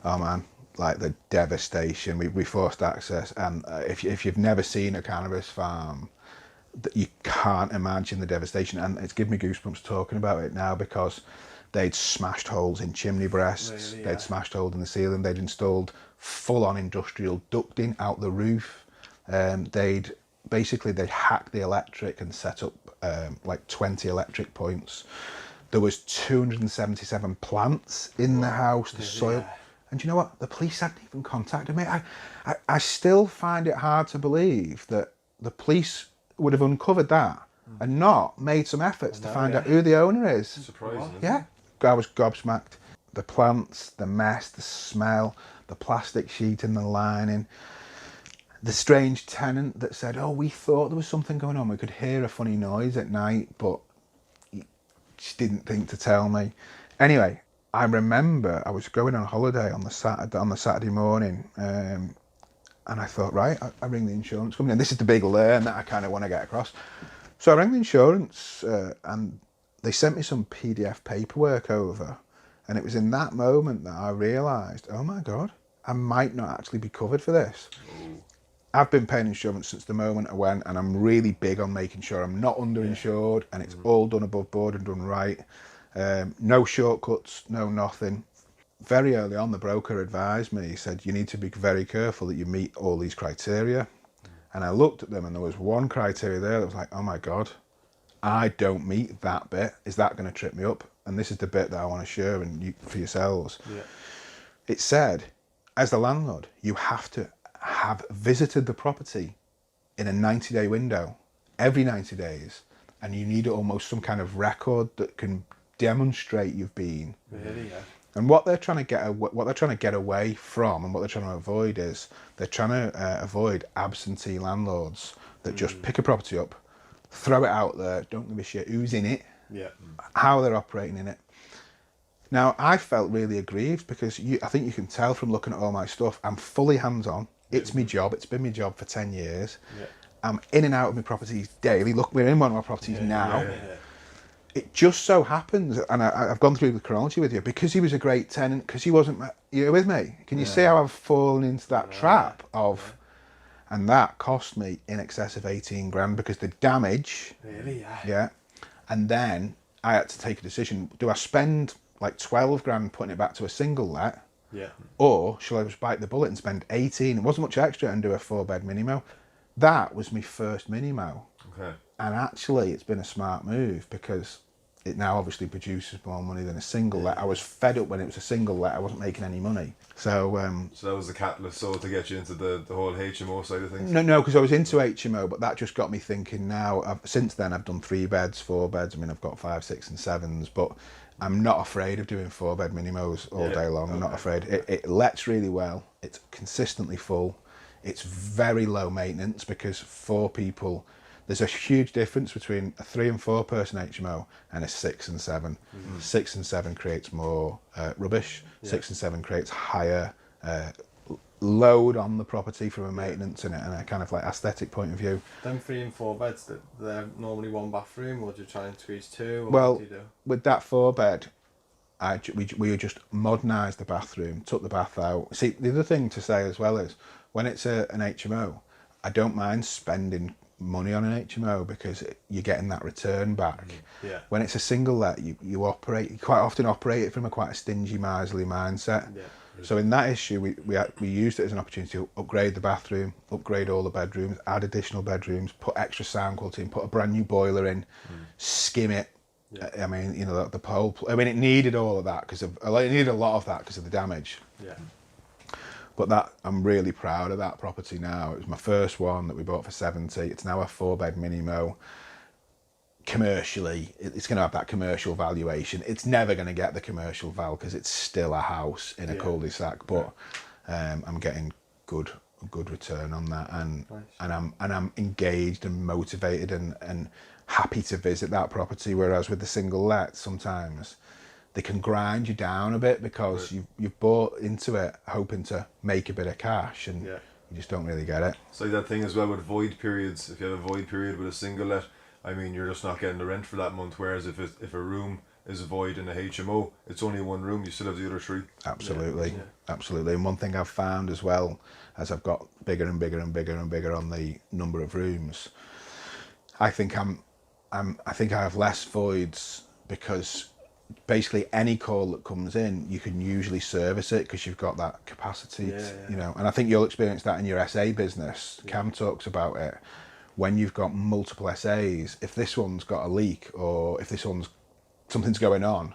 [SPEAKER 3] oh man, like the devastation. We forced access. And if you've never seen a cannabis farm, you can't imagine the devastation. And it's given me goosebumps talking about it now, because they'd smashed holes in chimney breasts. Really, yeah. They'd smashed holes in the ceiling. They'd installed full-on industrial ducting out the roof. They'd hacked the electric and set up like 20 electric points. There was 277 plants in the house, the soil. Yeah. And you know what? The police hadn't even contacted me. I still find it hard to believe that the police would have uncovered that and not made some efforts to find out who the owner is.
[SPEAKER 4] Surprising.
[SPEAKER 3] Yeah. I was gobsmacked. The plants, the mess, the smell, the plastic sheet in the lining. The strange tenant that said, oh, we thought there was something going on. We could hear a funny noise at night, but he just didn't think to tell me. Anyway, I remember I was going on holiday on the Saturday morning, and I thought, right, I ring the insurance company. And this is the big learn that I kind of want to get across. So I rang the insurance, and they sent me some PDF paperwork over. And it was in that moment that I realised, oh my God, I might not actually be covered for this. Ooh. I've been paying insurance since the moment I went, and I'm really big on making sure I'm not underinsured and it's all done above board and done right. No shortcuts, no nothing. Very early on, the broker advised me, he said, you need to be very careful that you meet all these criteria. And I looked at them and there was one criteria there that was like, oh my God, I don't meet that bit. Is that going to trip me up? And this is the bit that I want to share for yourselves. Yeah. It said, as the landlord, you have to have visited the property in a 90-day window, every 90 days, and you need almost some kind of record that can demonstrate you've been.
[SPEAKER 2] Really, yeah.
[SPEAKER 3] And what they're trying to get away from, and what they're trying to avoid is they're trying to avoid absentee landlords that just pick a property up, throw it out there, don't give a shit who's in it, how they're operating in it. Now, I felt really aggrieved because I think you can tell from looking at all my stuff, I'm fully hands-on. It's my job. It's been my job for 10 years. Yeah. I'm in and out of my properties daily. Look, we're in one of our properties now. Yeah. It just so happens, and I've gone through the chronology with you, because he was a great tenant, because he wasn't, you're with me? Can you see how I've fallen into that trap of, and that cost me in excess of 18 grand because the damage.
[SPEAKER 2] Really,
[SPEAKER 3] yeah. And then I had to take a decision. Do I spend like 12 grand putting it back to a single let? Yeah. Or shall I just bite the bullet and spend 18? It wasn't much extra and do a 4-bed mini-mo. That was my first mini-mo. Okay. And actually, it's been a smart move because it now obviously produces more money than a single let. I was fed up when it was a single let. I wasn't making any money. So
[SPEAKER 4] so that was the catalyst, to get you into the whole HMO side of things?
[SPEAKER 3] No, because I was into HMO, but that just got me thinking now. Since then, I've done 3 beds, 4 beds. I mean, I've got 5, 6 and 7s, but I'm not afraid of doing 4-bed mini-mos all day long. I'm not afraid. It lets really well. It's consistently full. It's very low maintenance because 4 people, there's a huge difference between a 3 and 4 person HMO and a 6 and 7. 6 and 7 creates more rubbish. 6 and 7 creates higher load on the property from a maintenance and a kind of like aesthetic point of view.
[SPEAKER 2] Them 3 and 4 beds, they're normally 1 bathroom, or do you try and squeeze 2? Or
[SPEAKER 3] well,
[SPEAKER 2] what do you do?
[SPEAKER 3] With that 4 bed, we just modernised the bathroom, took the bath out. See, the other thing to say as well is when it's an HMO, I don't mind spending money on an HMO because you're getting that return back. Yeah. When it's a single let, you quite often operate it from quite a stingy, miserly mindset. Yeah. So in that issue, we used it as an opportunity to upgrade the bathroom, upgrade all the bedrooms, add additional bedrooms, put extra sound quality in, put a brand new boiler in, skim it. Yeah. I mean, the whole. I mean, it needed all of that it needed a lot of that because of the damage. Yeah. But that, I'm really proud of that property now. It was my first one that we bought for 70. It's now a 4-bed mini-mo. Commercially, it's going to have that commercial valuation. It's never going to get the commercial val because it's still a house in a cul-de-sac, but I'm getting good return on that, and I'm engaged and motivated and happy to visit that property. Whereas with the single let, sometimes they can grind you down a bit because you've bought into it hoping to make a bit of cash, and you just don't really get it.
[SPEAKER 4] It's like that thing as well with void periods. If you have a void period with a single let, I mean, you're just not getting the rent for that month. Whereas if a room is void in a HMO, it's only one room, you still have the other 3.
[SPEAKER 3] Absolutely, absolutely. And one thing I've found as well, as I've got bigger and bigger and bigger and bigger on the number of rooms, I think I think I have less voids because basically any call that comes in, you can usually service it because you've got that capacity, you know. And I think you'll experience that in your SA business. Cam talks about it. When you've got multiple SAs, if this one's got a leak or if this one's something's going on,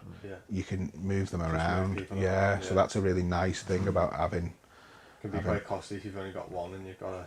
[SPEAKER 3] you can move them around. So that's a really nice thing about having.
[SPEAKER 2] It can be quite costly if you've only got one and you've got to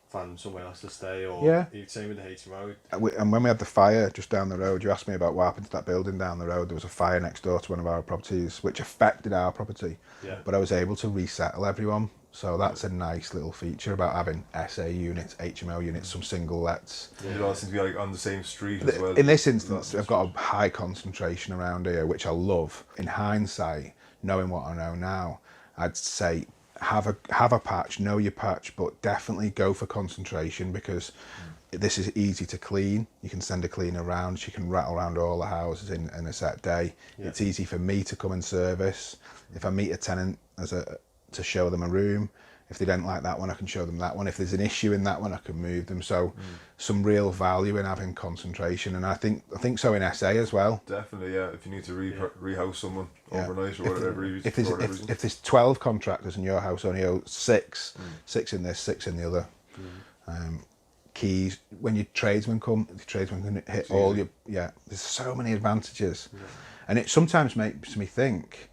[SPEAKER 2] find somewhere else to stay, or same with the HMO.
[SPEAKER 3] And when we had the fire just down the road, you asked me about what happened to that building down the road. There was a fire next door to one of our properties, which affected our property, but I was able to resettle everyone. So that's a nice little feature about having SA units, HMO units, some single lets.
[SPEAKER 4] It all seems to be like on the same street as well.
[SPEAKER 3] In this instance, I've got a high concentration around here, which I love. In hindsight, knowing what I know now, I'd say have a patch, know your patch, but definitely go for concentration because this is easy to clean. You can send a cleaner around. She can rattle around all the houses in a set day. It's easy for me to come and service. If I meet a tenant to show them a room, if they don't like that one, I can show them that one. If there's an issue in that one, I can move them. So some real value in having concentration, and I think so in SA as well.
[SPEAKER 4] Definitely, yeah. If you need to rehouse someone overnight or whatever.
[SPEAKER 3] If there's 12 contractors in your house, only six in this, 6 in the other. Keys, when your tradesmen come, the tradesmen can hit all your, there's so many advantages. And it sometimes makes me think,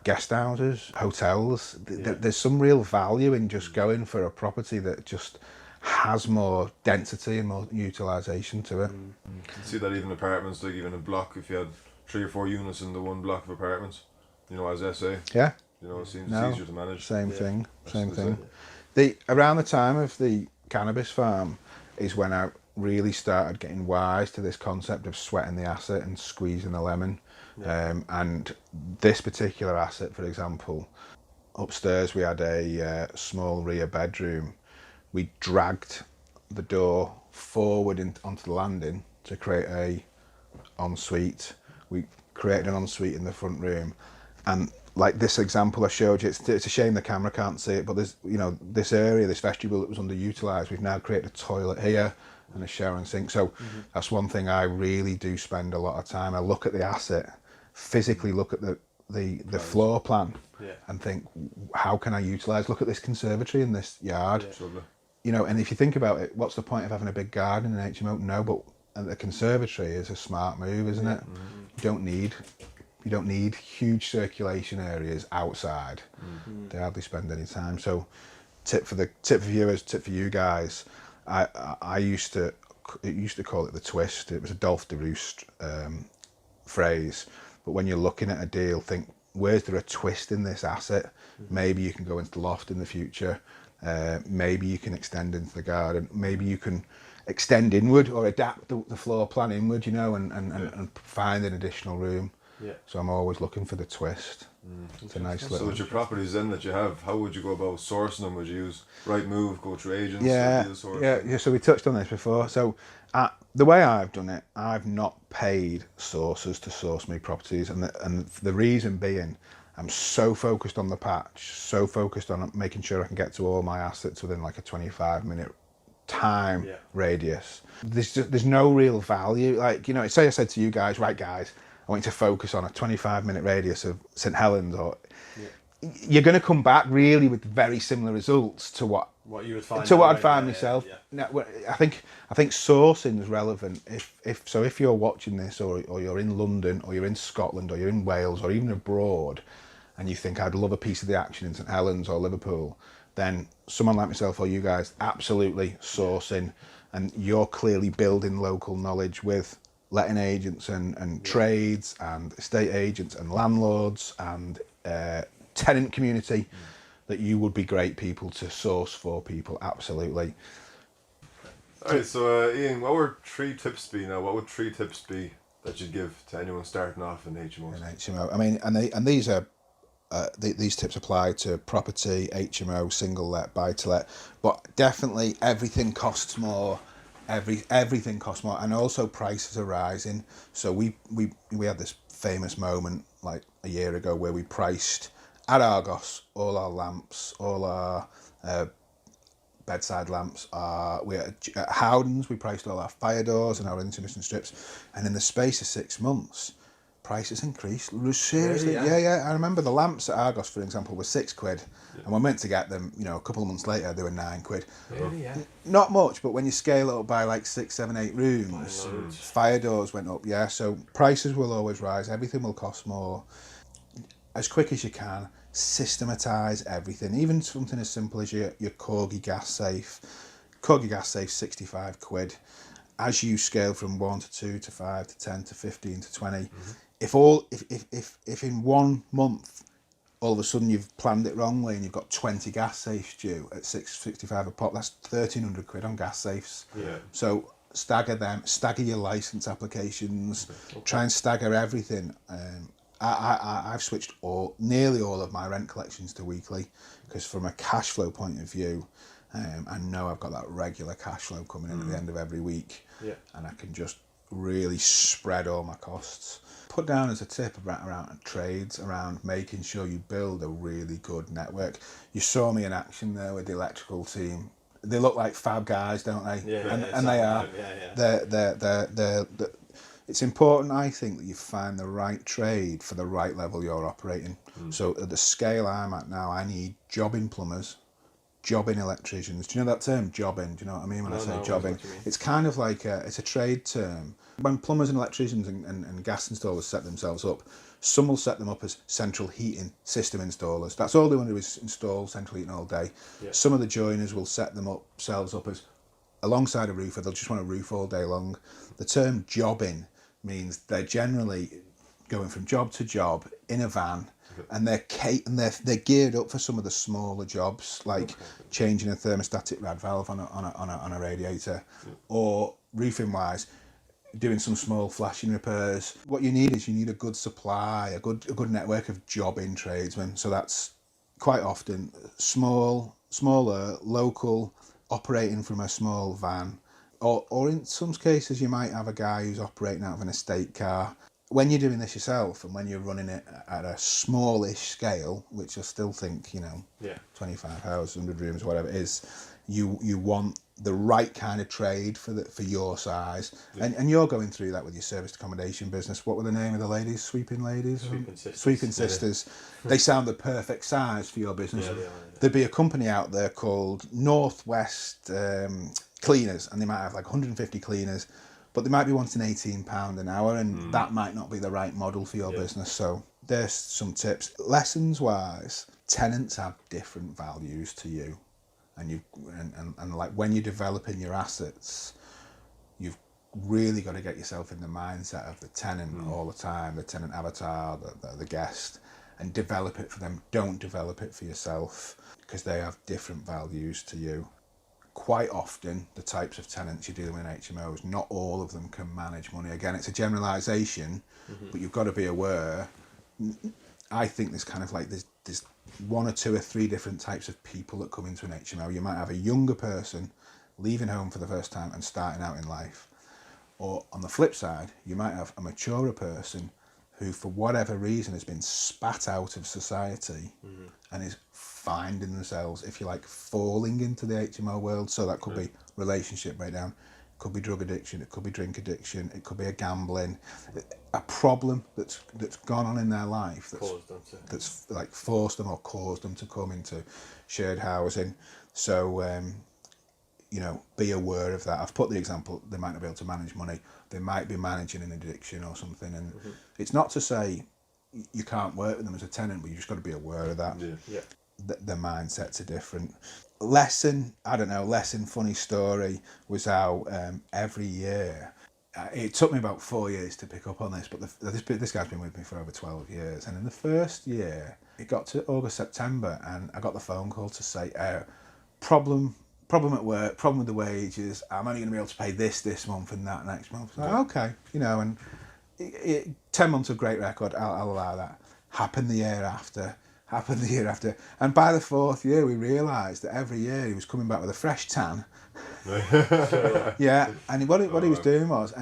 [SPEAKER 3] guest houses, hotels, there's some real value in just going for a property that just has more density and more utilisation to it.
[SPEAKER 4] You can see that even apartments, like even a block, if you had 3 or 4 units in the one block of apartments, you know, as SA, you know, it seems easier to manage.
[SPEAKER 3] Same thing. Around the time of the Cannabis Farm is when I really started getting wise to this concept of sweating the asset and squeezing the lemon. And this particular asset, for example, upstairs we had a small rear bedroom. We dragged the door forward onto the landing to create a ensuite. We created an ensuite in the front room, and like this example I showed you, it's a shame the camera can't see it, but there's, you know, this area, this vestibule that was underutilised, we've now created a toilet here and a shower and sink. So that's one thing I really do spend a lot of time. I look at the asset, physically look at the floor plan and think, how can I utilise? Look at this conservatory in this yard. You know, and if you think about it, what's the point of having a big garden in an HMO? No, but the conservatory is a smart move, isn't it? You don't need huge circulation areas outside. They hardly spend any time. So tip for viewers, tip for you guys, I used to call it the twist. It was a Dolph de Roost phrase. But when you're looking at a deal, think, where's there a twist in this asset? Maybe you can go into the loft in the future. Maybe you can extend into the garden. Maybe you can extend inward or adapt the floor plan inward, you know, and find an additional room. So I'm always looking for the twist. It's a nice little...
[SPEAKER 4] So with your properties then that you have, how would you go about sourcing them? Would you use Rightmove, go through agents?
[SPEAKER 3] So we touched on this before. So the way I've done it, I've not paid sources to source me properties, and the reason being, I'm so focused on the patch, so focused on making sure I can get to all my assets within like a 25-minute time radius. There's no real value. Like, you know, say I said to you guys, right guys, I want you to focus on a 25-minute radius of St Helens, or you're going to come back really with very similar results to what you would find. To what I'd find myself. Now, I think sourcing is relevant. If you're watching this, or you're in London, or you're in Scotland, or you're in Wales, or even abroad, and you think I'd love a piece of the action in St Helens or Liverpool, then someone like myself or you guys absolutely sourcing, and you're clearly building local knowledge with letting agents and trades and estate agents and landlords and tenant community, that you would be great people to source for people, absolutely.
[SPEAKER 4] Alright, so Ian, what would 3 tips be that you'd give to anyone starting off in HMOs?
[SPEAKER 3] In HMO, I mean, and these are these tips apply to property, HMO, single let, buy to let, but definitely everything costs more. Everything costs more, and also prices are rising. So we had this famous moment like a year ago where we priced at Argos all our lamps, all our bedside lamps. We at Howdens we priced all our fire doors and our intermittent strips, and in the space of 6 months, prices increased seriously.
[SPEAKER 2] Really,
[SPEAKER 3] Yeah. I remember the lamps at Argos, for example, were £6, and we meant to get them. You know, a couple of months later, they were £9.
[SPEAKER 2] Really, yeah.
[SPEAKER 3] Not much, but when you scale it up by like 6, 7, 8 rooms, fire doors went up. Yeah, so prices will always rise. Everything will cost more. As quick as you can, systematise everything. Even something as simple as your Corgi gas safe. Corgi gas safe, £65. As you scale from 1 to 2 to 5 to 10 to 15 to 20, if in 1 month all of a sudden you've planned it wrongly and you've got 20 gas safes due at £65 a pop, that's £1,300 on gas safes.
[SPEAKER 4] Yeah.
[SPEAKER 3] So stagger them, stagger your license applications, try and stagger everything. I've switched nearly all of my rent collections to weekly, because from a cash flow point of view, I know I've got that regular cash flow coming in at the end of every week, and I can just really spread all my costs. Put down as a tip around trades, around making sure you build a really good network. You saw me in action there with the electrical team. They look like fab guys, don't they?
[SPEAKER 2] Yeah,
[SPEAKER 3] and they are. They're it's important, I think, that you find the right trade for the right level you're operating. So at the scale I'm at now, I need jobbing plumbers, jobbing electricians. Do you know that term, jobbing? Do you know what I mean when I say jobbing? It's kind of like it's a trade term. When plumbers and electricians and gas installers set themselves up, some will set them up as central heating system installers. That's all they want to do is install central heating all day. Some of the joiners will set themselves up as alongside a roofer. They'll just want a roof all day long. The term jobbing means they're generally going from job to job in a van, and they're geared up for some of the smaller jobs, like changing a thermostatic rad valve on a radiator, or roofing wise, doing some small flashing repairs. What you need is a good supply, a good network of jobbing tradesmen. So that's quite often smaller, local, operating from a small van. Or in some cases, you might have a guy who's operating out of an estate car. When you're doing this yourself and when you're running it at a smallish scale, which I still think, 25 houses, 100 rooms, whatever it is, you want the right kind of trade for your size. And you're going through that with your serviced accommodation business. What were the name of the ladies? Sweeping ladies? Sweeping Sisters. They sound the perfect size for your business. There'd be a company out there called Northwest Cleaners, and they might have like 150 cleaners, but they might be wanting £18 an hour, and that might not be the right model for your business. So there's some tips. Lessons wise, tenants have different values to you, and like when you're developing your assets, you've really got to get yourself in the mindset of the tenant all the time, the tenant avatar, the guest, and develop it for them. Don't develop it for yourself, because they have different values to you. Quite often, the types of tenants you're dealing with in HMOs, not all of them can manage money. Again, it's a generalisation, but you've got to be aware. I think there's kind of like there's 1 or 2 or 3 different types of people that come into an HMO. You might have a younger person leaving home for the first time and starting out in life. Or on the flip side, you might have a maturer person who, for whatever reason, has been spat out of society and is finding themselves, if you like, falling into the HMO world. So that could be relationship breakdown, it could be drug addiction, it could be drink addiction, it could be a gambling, a problem that's gone on in their life that's like forced them or caused them to come into shared housing. So be aware of that. I've put the example, they might not be able to manage money, they might be managing an addiction or something, and it's not to say you can't work with them as a tenant, but you just got to be aware of that.
[SPEAKER 2] Yeah.
[SPEAKER 3] The mindsets are different. Lesson funny story was how every year, it took me about 4 years to pick up on this, but this guy's been with me for over 12 years, and in the first year, it got to August, September, and I got the phone call to say, problem at work, problem with the wages, I'm only going to be able to pay this month and that next month. So, okay, and 10 months of great record, I'll allow that. Happened the year after. And by the 4th year, we realised that every year he was coming back with a fresh tan. Yeah, and what he was doing was,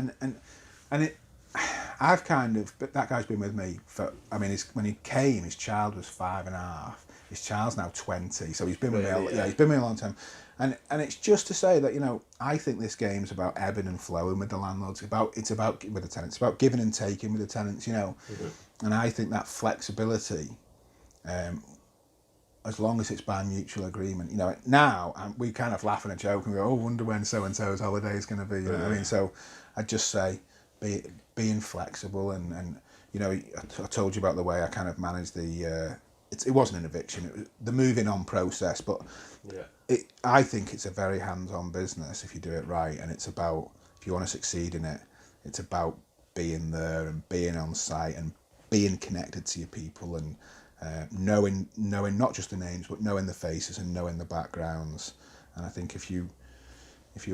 [SPEAKER 3] I've kind of, but that guy's been with me for, when he came, his child was 5.5. His child's now 20, so he's been with me. He's been with me a long time. And it's just to say that, I think this game's about ebbing and flowing with the landlords. It's about with the tenants. It's about giving and taking with the tenants. And I think that flexibility, as long as it's by mutual agreement, now we kind of laugh and joke and go, oh, wonder when so and so's holiday is going to be. You know what I mean? So I'd just say being flexible and I told you about the way I kind of managed the. It wasn't an eviction; it was the moving on process, but. Yeah. I think it's a very hands-on business if you do it right, and it's about, if you want to succeed in it, it's about being there and being on site and being connected to your people and knowing not just the names but knowing the faces and knowing the backgrounds. And I think if you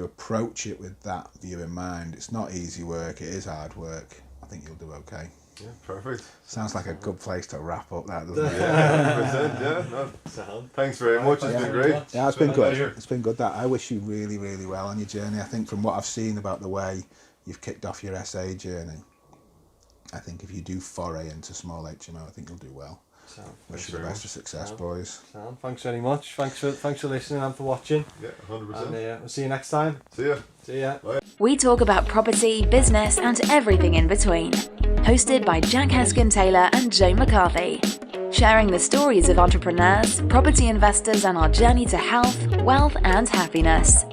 [SPEAKER 3] approach it with that view in mind, it's not easy work, it is hard work. I think you'll do okay.
[SPEAKER 4] Yeah, perfect.
[SPEAKER 3] Sounds like a good place to wrap up that, doesn't it?
[SPEAKER 4] Yeah, 100%, yeah. No. Thanks very much, it's been great.
[SPEAKER 3] Yeah, it's been good. It's been good. That I wish you really, really well on your journey. I think from what I've seen about the way you've kicked off your SA journey, I think if you do foray into small HMO, I think you'll do well. Wish you the best of success, boys.
[SPEAKER 2] Thanks very much. Thanks for listening and for watching.
[SPEAKER 4] Yeah, 100%.
[SPEAKER 2] And we'll see you next time.
[SPEAKER 4] See ya.
[SPEAKER 2] Bye.
[SPEAKER 1] We talk about property, business, and everything in between. Hosted by Jack Heskin-Taylor and Joe McCarthy. Sharing the stories of entrepreneurs, property investors, and our journey to health, wealth, and happiness.